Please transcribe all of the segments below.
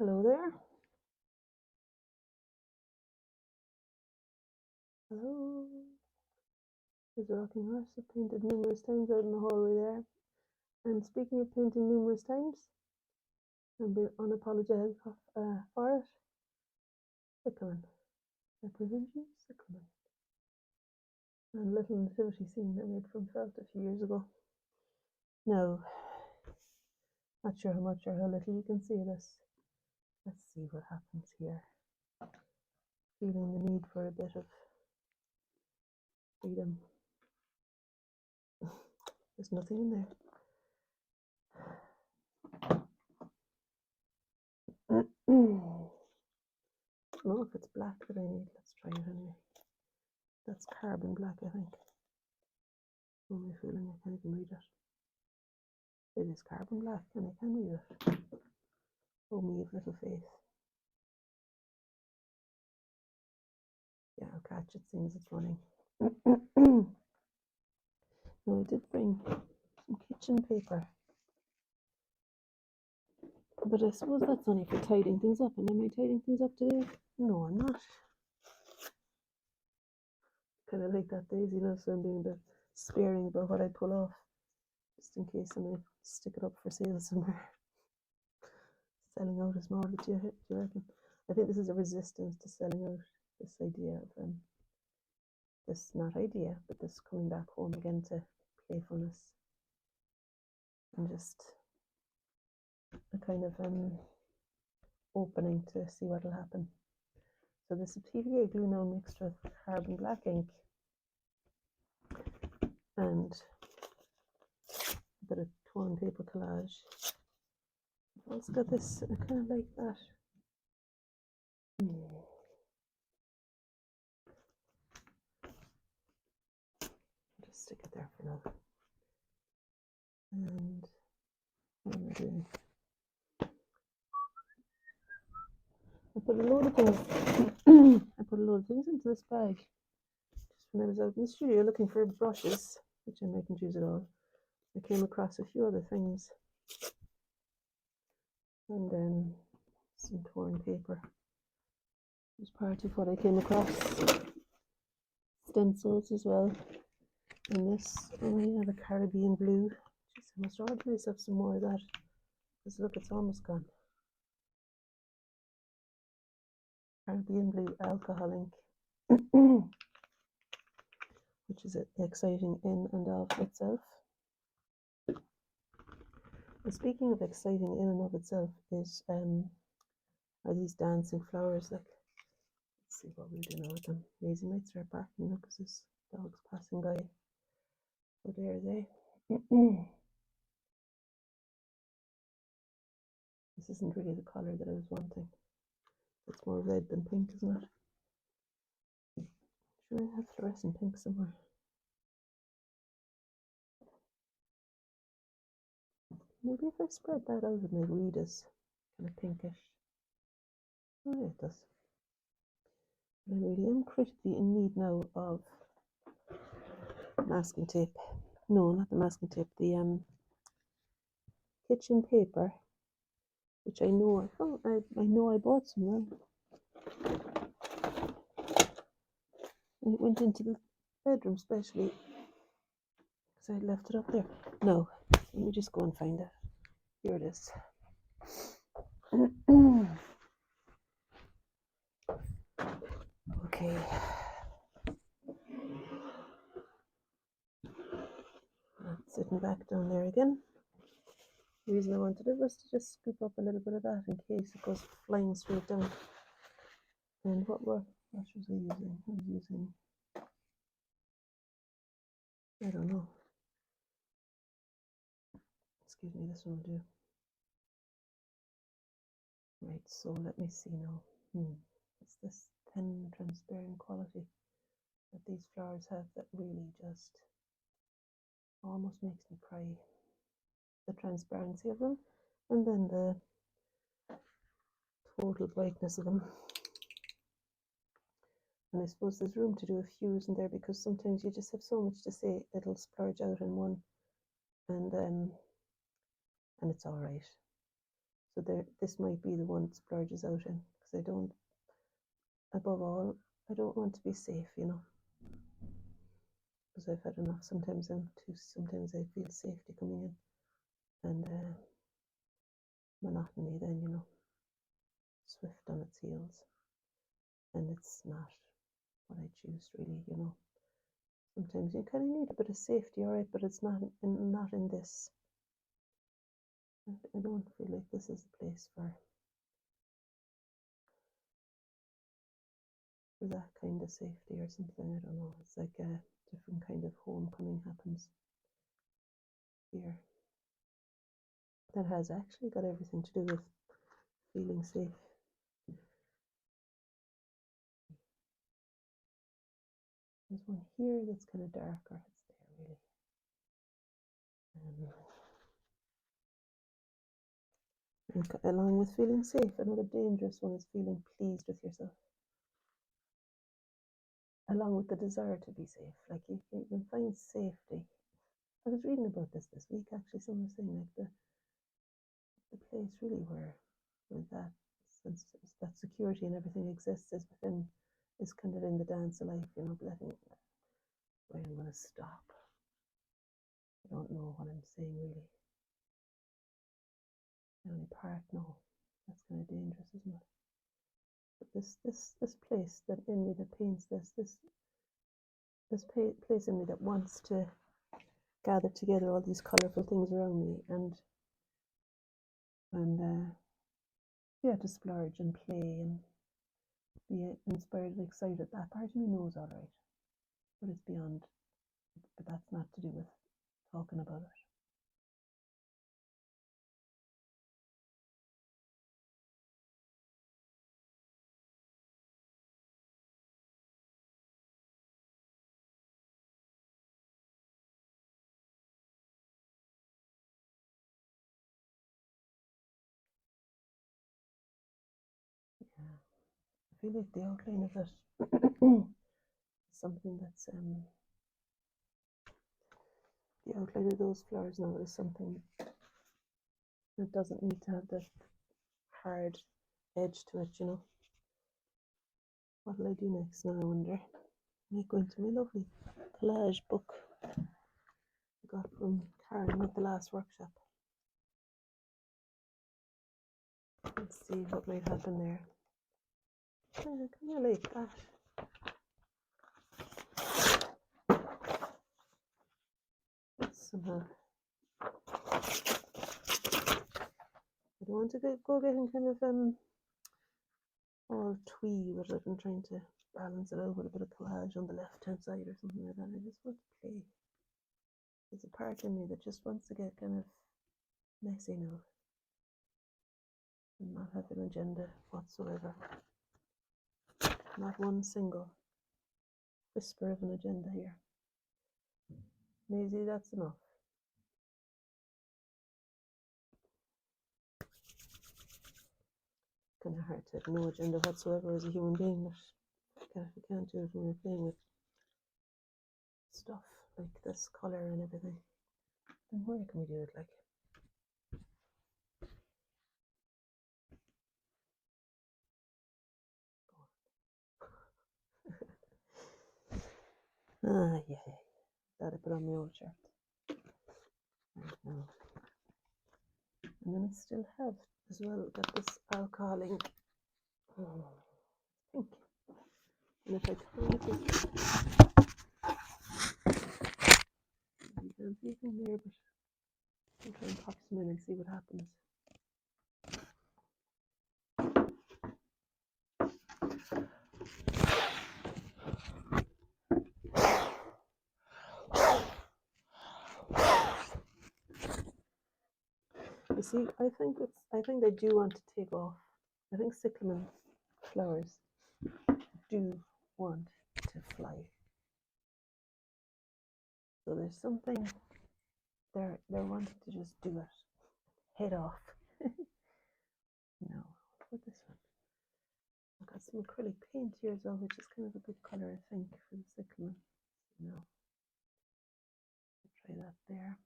Hello there. Hello. There's a rocking horse. I've painted numerous times out in the hallway there. And speaking of painting numerous times, I'm being unapologetic for it. Cyclamen. I present you Cyclamen. And a little nativity scene I made from felt a few years ago. Now, not sure how much or how little you can see this. Let's see what happens here. Feeling the need for a bit of freedom. There's nothing in there. Oh, if it's black that I need, let's try it anyway. That's carbon black, I think. Oh, my feeling I can't even read it. It is carbon black and I can read it. Oh, me of little faith. Yeah, I'll catch it, seeing as it's running. No, I did bring some kitchen paper. But I suppose that's only for tidying things up. And am I tidying things up today? No, I'm not. Kind of like that daisiness, so I'm being a bit sparing about what I pull off, just in case I might stick it up for sale somewhere. Selling out is more, but do you reckon? I think this is a resistance to selling out, this idea of this not idea, but this coming back home again to playfulness and just a kind of opening to see what will happen. So this is PVA glue now mixed with carbon black ink and a bit of torn paper collage. I've also got this, I kind of like that. I'll just stick it there for now. And what am I doing? I put a load of things into this bag just when I was out in the studio looking for brushes, which I mightn't use at all. I came across a few other things, and then some torn paper was part of what I came across. Stencils as well, and this, oh yeah, the Caribbean blue. Jeez, I must order myself some more of that, because look, it's almost gone. Caribbean blue alcohol ink, which is exciting in and of itself. And speaking of exciting in and of itself, are these dancing flowers. Like, let's see what we'll do now with them. Maisie might start barking now because this dog's passing by. So there they. This isn't really the colour that I was wanting. It's more red than pink, isn't it? Should I have fluorescent pink somewhere? Maybe if I spread that out, it might read as kind of pinkish. Oh yeah, it does. But I really am critically in need now of masking tape. No, not the masking tape. The kitchen paper, which I know I bought somewhere. And it went into the bedroom specially because I left it up there. No, let me just go and find it. Here it is. Okay. That's sitting back down there again. The reason I wanted it was to just scoop up a little bit of that in case it goes flying straight down. And what brush was I using? I was using, I don't know. Excuse me, this one will do. Right, so let me see now. It's this thin, transparent quality that these flowers have that really just almost makes me cry. The transparency of them, and then the total brightness of them. And I suppose there's room to do a few in there because sometimes you just have so much to say it'll splurge out in one, and it's all right. So there, this might be the one that splurges out in, because I don't, above all, I don't want to be safe, you know, because I've had enough. Sometimes sometimes I feel safety coming in, and monotony then, you know, swift on its heels, and it's not what I choose really, you know. Sometimes you kind of need a bit of safety, all right, but it's not in this. I don't feel like this is the place for that kind of safety or something. I don't know. It's like a different kind of homecoming happens here. That has actually got everything to do with feeling safe. There's one here that's kind of darker. It's there really. Along with feeling safe, another dangerous one is feeling pleased with yourself. Along with the desire to be safe, like you can find safety. I was reading about this week actually. Someone was saying like the place really where that sense, that security and everything exists is kind of in the dance of life, you know. Letting where I'm going to stop. I don't know what I'm saying really. The only part, no, that's kind of dangerous, isn't it? But this place that in me that paints this place in me that wants to gather together all these colourful things around me and yeah, to splurge and play and be inspired and excited. That part of me knows all right, but it's beyond. But that's not to do with talking about it. Yeah, I feel like the outline of it something that's the outline of those flowers now is something that doesn't need to have that hard edge to it, you know. What will I do next now, I wonder? I might go into my lovely collage book I got from Karen at the last workshop. Let's see what might happen there. Yeah, kind of like that. Somehow. I don't want to go getting kind of all twee with it and trying to balance it out with a bit of collage on the left hand side or something like that. I just want to play. There's a part in me that just wants to get kind of messy now and not have an agenda whatsoever. Not one single whisper of an agenda here. Maybe that's enough. Kind of hard to have no agenda whatsoever as a human being, but you can't do it when you're playing with stuff like this color and everything. Then where can we do it like? Yeah. Gotta put on my old shirt. Right now. And then I still have as well got this alcohol ink. Pink. And if I can't just you can't see anything there, but I'll try and pop some in and see what happens. You see, I think they do want to take off. I think cyclamen flowers do want to fly. So there's something they're wanting to just do it. Head off. No, what this one? I've got some acrylic paint here as well, which is kind of a good colour, I think, for the cyclamen. No. Try that there.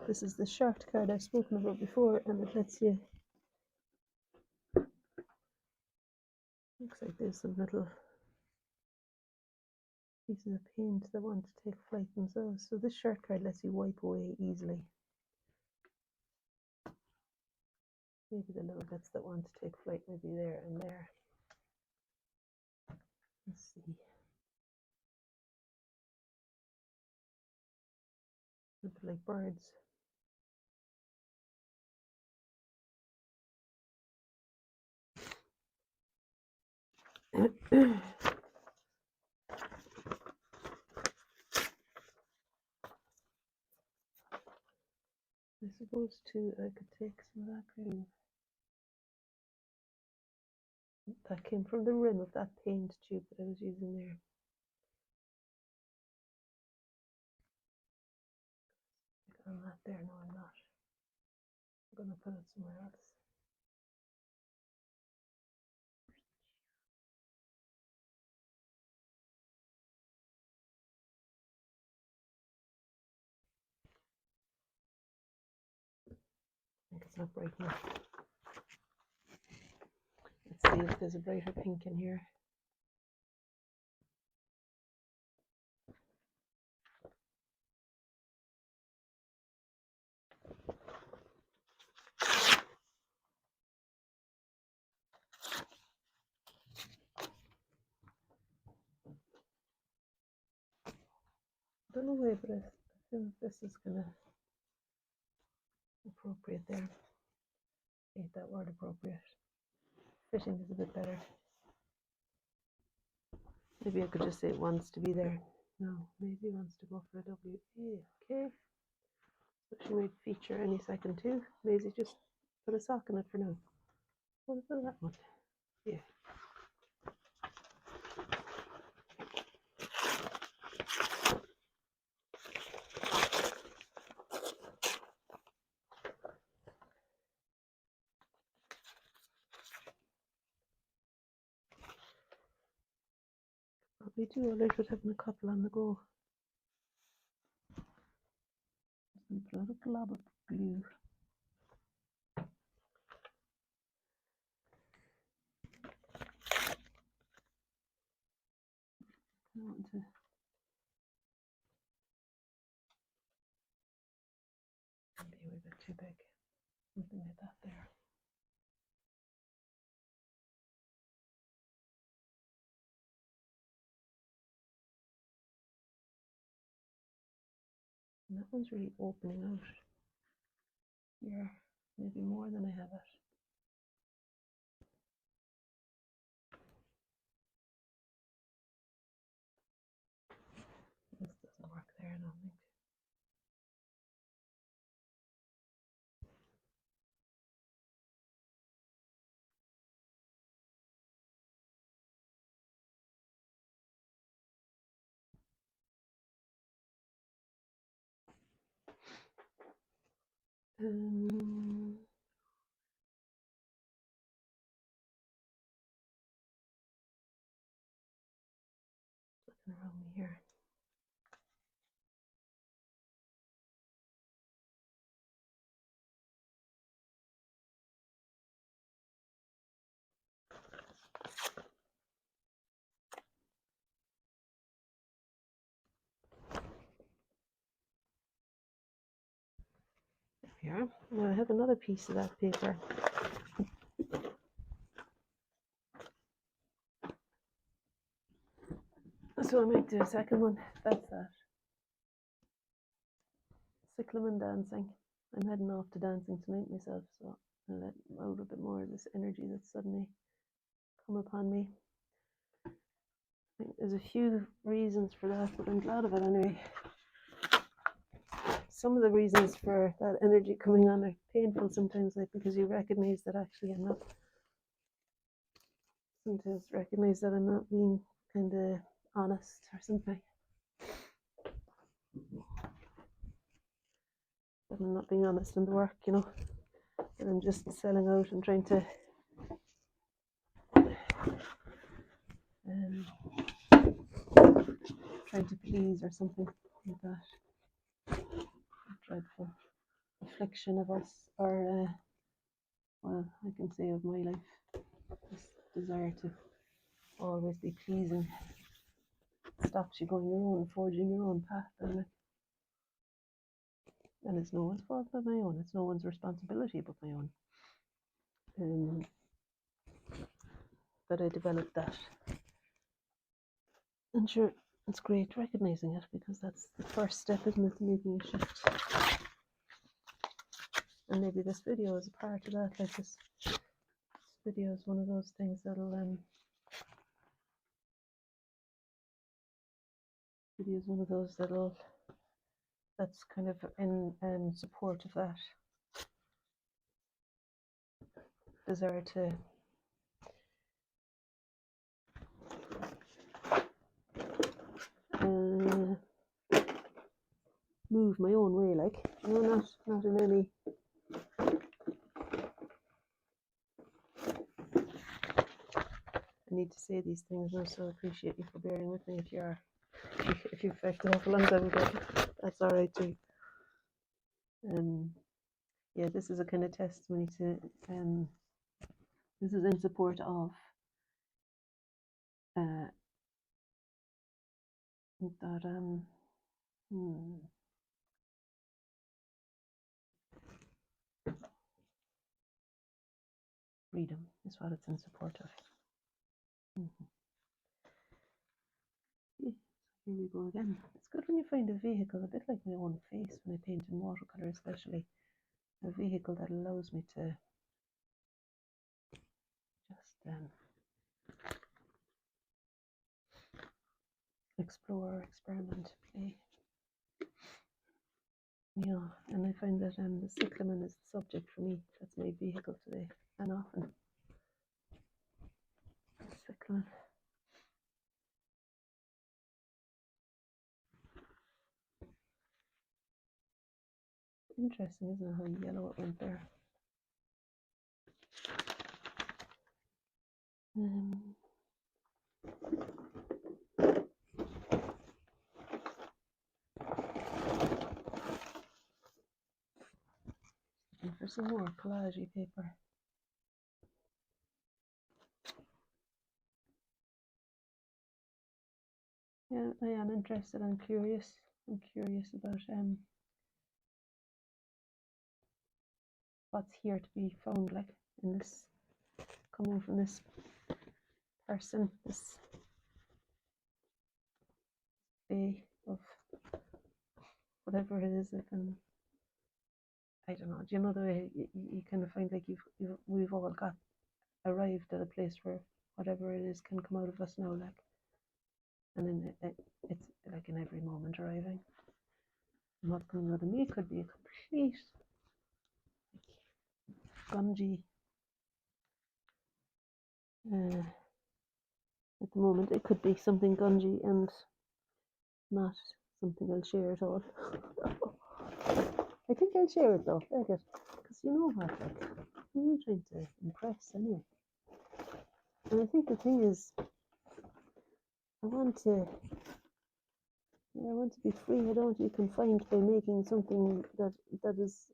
This is the short card I've spoken about before, and it lets you. Looks like there's some little pieces of paint that want to take flight themselves. So this short card lets you wipe away easily. Maybe the little bits that want to take flight may be there and there. Let's see. Look like birds. I suppose too I could take some of that glue. That came from the rim of that paint tube that I was using there. I'm not there, no I'm not. I'm gonna put it somewhere else. I think it's not bright enough. Let's see if there's a brighter pink in here. I don't know why, but I think this is gonna appropriate there. I hate that word appropriate. Fitting is a bit better. Maybe I could just say it wants to be there. No, maybe it wants to go for a WA. Okay. So she might feature any second too. Maisie, just put a sock in it for now. What is that one? Yeah. Probably too alert with having a couple on the go. Just put out a glob of glue. I want to be a wee bit too big. Something like that there. And that one's really opening out here, maybe more than I have it. This doesn't work there, I don't think. Looking around me here. There we are. Now I have another piece of that paper. So I might do a second one. That's that. Cyclamen dancing. I'm heading off to dancing tonight myself, so I'll let out a bit more of this energy that's suddenly come upon me. I think there's a few reasons for that, but I'm glad of it anyway. Some of the reasons for that energy coming on are painful sometimes, like because you recognize that actually I'm not. Sometimes recognize that I'm not being kind of honest or something. That I'm not being honest in the work, you know. and I'm just selling out and trying to please or something like that. A dreadful affliction of us, or well, I can say of my life, this desire to always be pleasing stops you going your own, forging your own path, and it's no one's fault but my own. It's no one's responsibility but my own. That I developed that, and sure, it's great recognizing it, because that's the first step, isn't it, to making a shift. And maybe this video is a part of that. Like this video is one of those things that'll that's kind of in support of that desire to move my own way, like, you know, not in any I need to say these things now, so I appreciate you for bearing with me. If you've affected awful long time ago, that's all right too. Yeah, this is a kind of testimony to this is in support of that freedom is what it's in support of. Yeah, here we go again. It's good when you find a vehicle, a bit like my own face when I paint in watercolor, especially a vehicle that allows me to just explore, experiment, play. Yeah, and I find that the cyclamen is the subject for me. That's my vehicle today, and often. Cyclamen. Interesting, isn't it, how yellow it went there? Looking for some more collagey paper. Yeah, I am interested. I'm curious. I'm curious about what's here to be found, like, in this, coming from this person, this day of whatever it is. I don't know. Do you know the way you kind of find like we've all arrived at a place where whatever it is can come out of us now, like, and then it's like in every moment arriving. And what's coming out of me could be a complete gungy. At the moment, it could be something gungy and not something I'll share at all. I think I'll share it though, because you know what, like, I'm trying to impress anyway. And I think the thing is, I want to be free. I don't want to be confined by making something that is,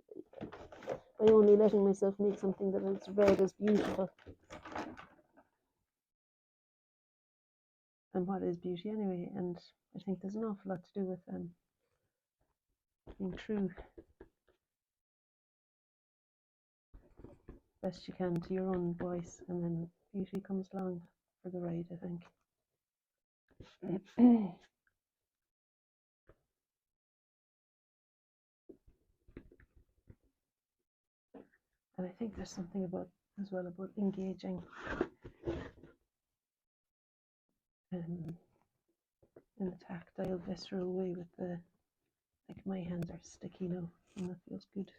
by only letting myself make something that is read as beautiful. And what is beauty anyway? And I think there's an awful lot to do with being true best you can to your own voice, and then beauty comes along for the ride, I think. And I think there's something about engaging in a tactile, visceral way with like, my hands are sticky now, and that feels good.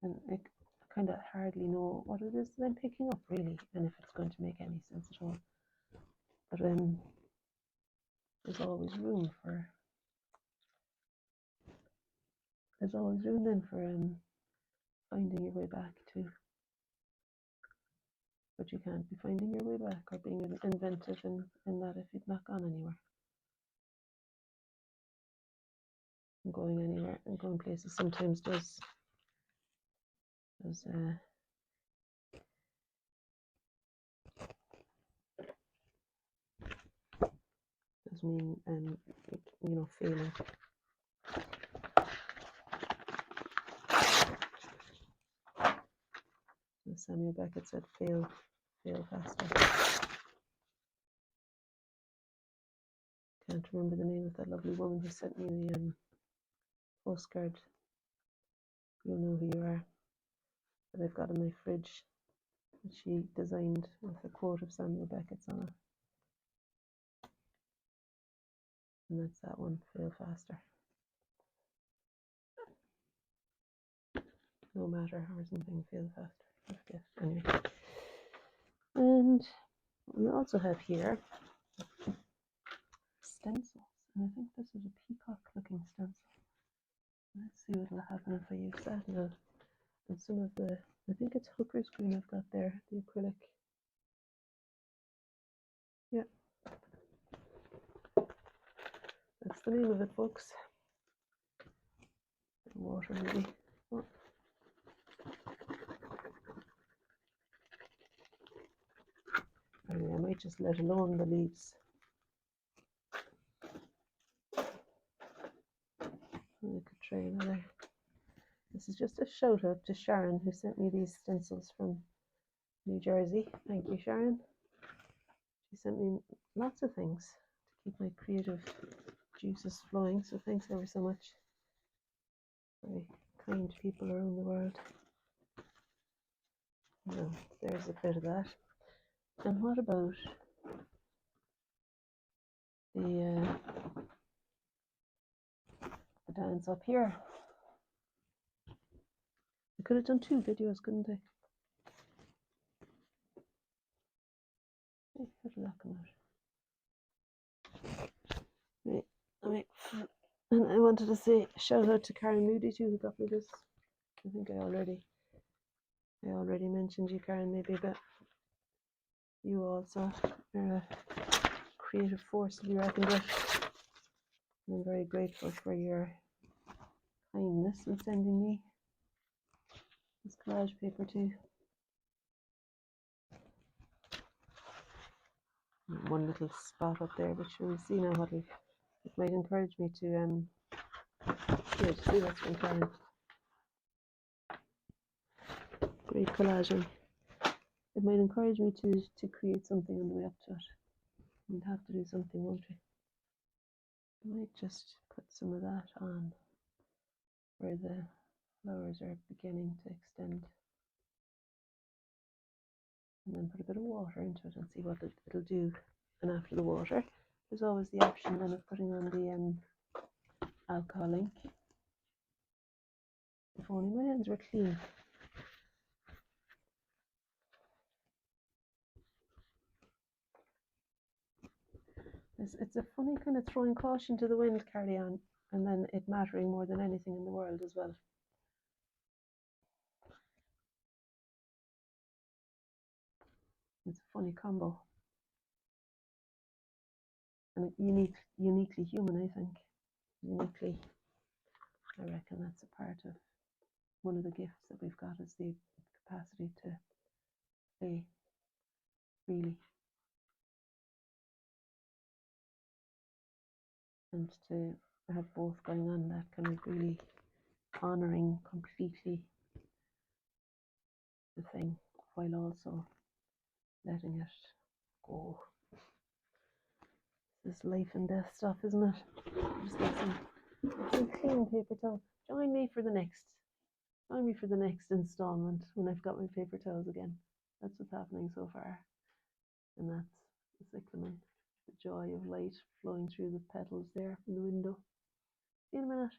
And I kind of hardly know what it is that I'm picking up, really, and if it's going to make any sense at all. But there's always room for there's always room then for finding your way back too. But you can't be finding your way back or being inventive in that if you've not gone anywhere. And going anywhere and going places sometimes does mean failing. As Samuel Beckett said, fail faster. Can't remember the name of that lovely woman who sent me the postcard. You'll know who you are. That I've got in my fridge that she designed with a quote of Samuel Beckett's on it. And that's that one, fail faster. No matter or something, fail faster. Anyway. And we also have here stencils. And I think this is a peacock looking stencil. Let's see what will happen if I use that now. And some of the, I think it's hooker's green I've got there, the acrylic. Yeah. That's the name of it, folks. Water maybe. Oh. Anyway, I might just let alone the leaves. I could try another. This is just a shout out to Sharon who sent me these stencils from New Jersey. Thank you, Sharon. She sent me lots of things to keep my creative juices flowing, so thanks ever so much. Very kind people around the world. No, there's a bit of that. And what about the dance up here? I could have done 2 videos, couldn't I? Hey, how did that come out? Right. And I wanted to say shout out to Karen Moody too, who got me this. I think I already mentioned you, Karen, maybe, but you also are a creative force to be reckoned with. I'm very grateful for your kindness in sending me this collage paper too. One little spot up there, but we'll see now what it might encourage me to see what's from Karen. Great collaging. It might encourage me to create something on the way up to it. We'd have to do something, won't we? I might just put some of that on where the flowers are beginning to extend. And then put a bit of water into it and see what it'll do. And after the water, there's always the option then of putting on the alcohol ink. If only my hands were clean. It's a funny kind of throwing caution to the wind, carry on, and then it mattering more than anything in the world as well. It's a funny combo. And uniquely human, I think. Uniquely, I reckon that's a part of one of the gifts that we've got is the capacity to play freely and to have both going on, that kind of really honouring completely the thing while also letting it go. This life and death stuff, isn't it? Just get some clean paper towel. Join me for the next installment when I've got my paper towels again. That's what's happening so far. And that's the cyclamen, the joy of light flowing through the petals there in the window. See you in a minute.